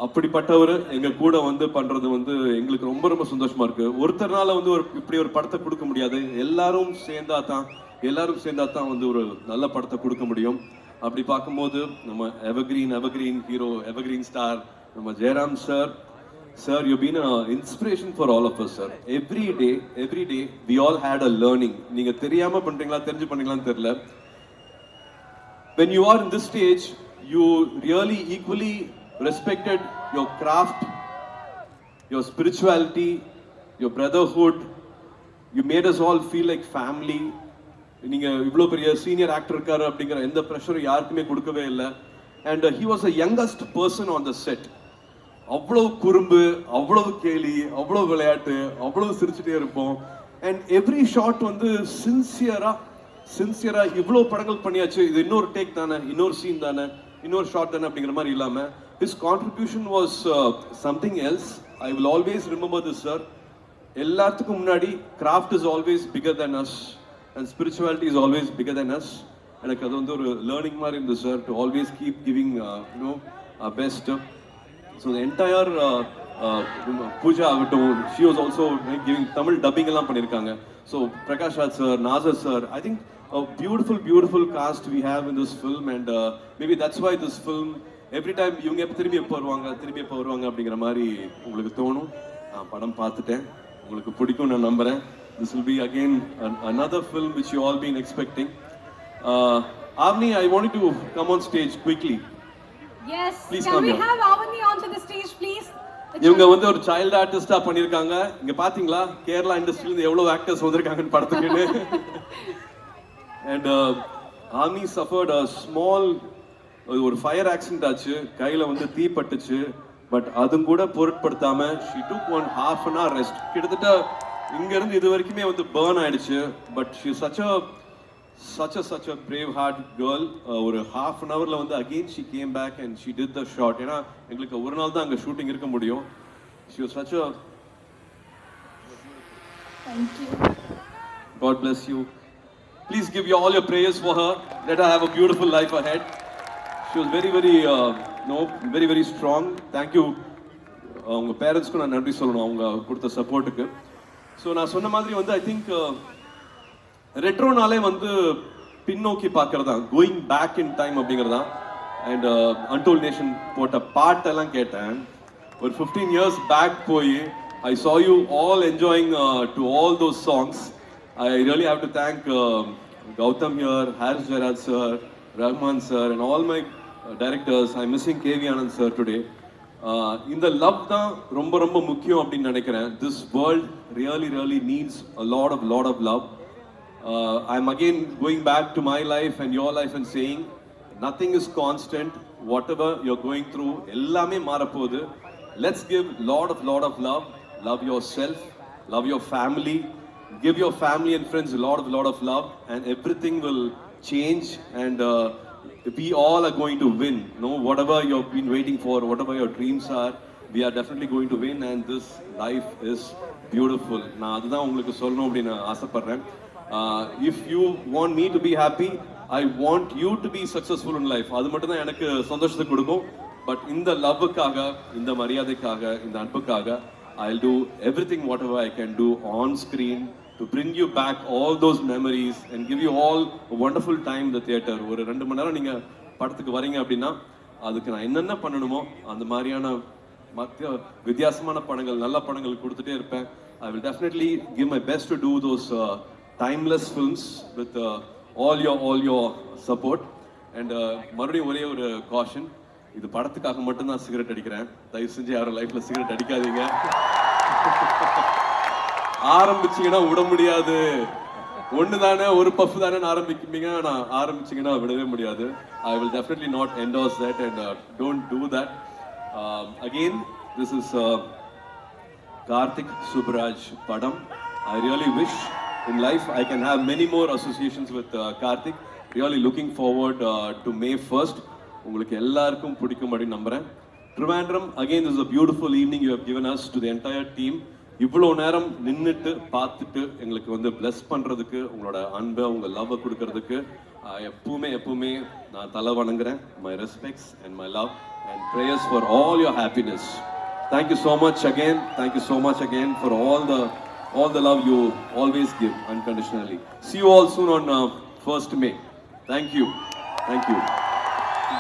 அப்படிப்பட்டவர் எங்க கூட வந்து பண்றது வந்து எங்களுக்கு ரொம்ப ரொம்ப சந்தோஷமா இருக்கு. ஒருத்தர்னால வந்து இப்படி ஒரு படத்தை கொடுக்க முடியாது. எல்லாரும் சேர்ந்தா தான் வந்து ஒரு நல்ல படத்தை கொடுக்க முடியும். அப்படி பார்க்கும்போது நம்ம எவர்கிரீன் ஹீரோ, எவர்கிரீன் ஸ்டார் நம்ம Jayaram sir. Sir, you've been an inspiration for all of us, sir. Every day, we all had a learning. நீங்க தெரியாம பண்றீங்களா, தெரிஞ்சு பண்றீங்களான்னு தெரியல. When you are in this stage, you really equally respected your craft, your spirituality, your brotherhood. You made us all feel like family. நீங்க இவ்வளவு பெரிய senior actor இருக்காரு அப்படிங்கிற எந்த ப்ரெஷரும் யாருக்குமே கொடுக்கவே இல்லை. And he was the youngest person on the set. அவ்வளவு குறும்பு, அவ்வளவு கேலி, அவ்வளவு விளையாட்டு, அவ்வளவு சிரிச்சுட்டே இருப்போம். அண்ட் எவ்ரி ஷாட் வந்து சின்சியரா இவ்வளவு படங்கள் பண்ணியாச்சு, இது இன்னொரு டேக் தானே, இன்னொரு சீன் தானே, இன்னொரு ஷாட் தானே அப்படிங்கிற மாதிரி இல்லாம his contribution was something else. I will always remember this, sir. எல்லாத்துக்கும் முன்னாடி craft is always bigger than us and spirituality is always bigger than us. எனக்கு அது வந்து ஒரு லேர்னிங் மாதிரி இருந்தது, sir, to always keep giving our best. So the entire Pooja Avatam, she was also giving Tamil dubbing எல்லாம் பண்ணிருக்காங்க. So Prakash Raj sir, Nazar sir, I think a beautiful cast we have in this film, and maybe that's why this film every time இவங்க திரும்பி எப்போ வருவாங்க அப்படிங்கிற மாதிரி உங்களுக்கு தோணும். படம் பார்த்துட்டேன், உங்களுக்கு பிடிக்கும் நான் நம்புறேன். This will be again another film which you all been expecting. Avni, I wanted to come on stage quickly. Yes, Please can come we here. have Avani onto the stage, please? இவங்க வந்து ஒரு child ஆர்டிஸ்டா பண்ணிருக்காங்க. இங்க பாத்தீங்களா கேரளா இண்டஸ்ட்ரியில இருந்து எவ்வளவு actors வந்திருக்காங்கன்னு படத்துக்கு. And Avni suffered a small ஒரு ஃபயர் ஆக்சிடென்ட் ஆச்சு, கையில வந்து தீ பட்டுச்சு. பட் அதுவும் கூட பொருட்படுத்தாம she took 1/2 an hour rest. கிட்டத்தட்ட இங்க இருந்து இது வரைக்குமே வந்து பர்ன் ஆயிடுச்சு. But she is such a brave heart girl. ஒரு 1/2 an hourல வந்து again she came back and she did the shot. ஏன்னா எங்களுக்கு ஒரு நாள் தான் அங்க ஷூட்டிங் இருக்க முடியும். She was such a Thank you. God bless you. Please give you all your prayers for her. Let her have a beautiful life ahead. She was very strong. Thank you. அவங்க பேரண்ட்ஸ்க்கு நான் நன்றி சொல்லணும் அவங்க கொடுத்த சப்போர்ட்டுக்கு. ஸோ நான் சொன்ன மாதிரி வந்து ஐ திங்க் ரெட்ரோனாலே வந்து பின்னோக்கி பார்க்கறதா, கோயிங் பேக் இன் டைம் அப்படிங்கிறதா. அண்ட் அன்டோல் நேஷன் போட்ட பாட்டெல்லாம் கேட்டேன். ஒரு 15 years பேக் போய் ஐ saw you all enjoying to all those songs. I really have to thank Gautam here, Haris Jairaj sir, Rahman sir, and all my directors. I'm missing KV Anand sir today. இந்த love தான் ரொம்ப ரொம்ப முக்கியம் அப்படின்னு நினைக்கிறேன். This world really needs a lot of love. I'm again going back to my life and your life and saying nothing is constant. Whatever you're going through, எல்லாமே மாறப்போகுது. Let's give lot of love. Love yourself, love your family. Give your family and friends a lot of love, and everything will change. And we all are going to win. Whatever you've been waiting for, whatever your dreams are, we are definitely going to win. And this life is beautiful. நான் அதுதான் உங்களுக்கு சொல்லணும் அப்படின்னு ஆசைப்படுறேன். If you want me to be happy, I want you to be successful in life. அது மட்டும் தான் எனக்கு சந்தோஷத்தை கொடுக்கும். பட் இந்த லவ்வுக்காக, இந்த மரியாதைக்காக, இந்த அன்புக்காக I'll do everything whatever I can do on screen to bring you back all those memories and give you all a wonderful time in the theater. ஒரு 2 மணி நேரம் நீங்க படத்துக்கு வரீங்க அப்படின்னா அதுக்கு நான் என்னென்ன பண்ணணுமோ அந்த மாதிரியான மற்ற வித்தியாசமான படங்கள், நல்ல படங்கள் கொடுத்துட்டே இருப்பேன். I will definitely give my best to do those timeless films with all your support. And மறுபடியும் ஒரே ஒரு காஷன், இது படத்துக்காக மட்டும்தான் சிகரெட் அடிக்கிறேன். தயவு செஞ்சு யாரும் லைஃப்ல சிகரெட் அடிக்காதீங்க. ஆரம்பிச்சீங்கன்னா விட முடியாது. ஒன்று தானே, ஒரு பஃப் தானே ஆரம்பிப்பீங்க, நான் ஆரம்பிச்சீங்கன்னா விடவே முடியாது. I will definitely not endorse that and don't do that. Again, this is Karthik Subraj Padam. I really wish in life I can have many more associations with Karthik. Really looking forward to May 1st. உங்களுக்கு எல்லாருக்கும் பிடிக்கும் அப்படின்னு நம்புறேன். Trivandrum, again, this is a beautiful evening you have given us to the entire team. இவ்வளோ நேரம் நின்றுட்டு பார்த்துட்டு எங்களுக்கு வந்து பிளஸ் பண்ணுறதுக்கு உங்களோட அன்பை உங்கள் லவ்வை கொடுக்கறதுக்கு எப்பவுமே நான் தலை வணங்குறேன். My respects and my love and prayers for all your happiness. Thank you so much again. Thank you so much again for all the love you always give unconditionally. See you all soon on 1st May. Thank you. Thank you.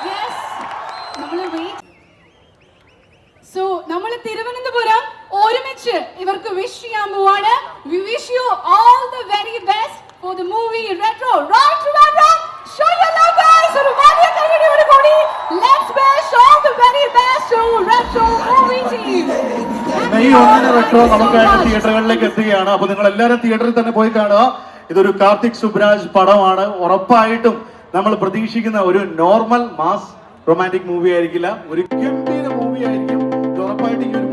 Yes. നമ്മള് wait. So നമ്മൾ തിരുവനന്തപുരം ഒരുമിച്ച് ഇവർക്ക് wish ചെയ്യാൻ പോവാണ്. We wish you all the very best for the movie Retro. Right Trivandrum. Show your love guys. ഒരു വലിയ കൈയടിയോട് കൂടി let's wish all the very best to Retro movie team. May 1 Retro നമുക്കായിട്ട് തിയേറ്ററുകളിലേക്ക് എത്തുകയാണ്. അപ്പൊ നിങ്ങൾ എല്ലാവരും തിയേറ്ററിൽ തന്നെ പോയി കാണുക. ഇതൊരു കാർത്തിക് സുബ്രാജ് പടമാണ്. ഉറപ്പായിട്ടും നമ്മൾ പ്രതീക്ഷിക്കുന്ന ഒരു നോർമൽ മാസ് റൊമാൻറ്റിക് മൂവി ആയിരിക്കില്ല, ഒരു ഗംഭീര മൂവി ആയിരിക്കും. ഉറപ്പായിട്ടും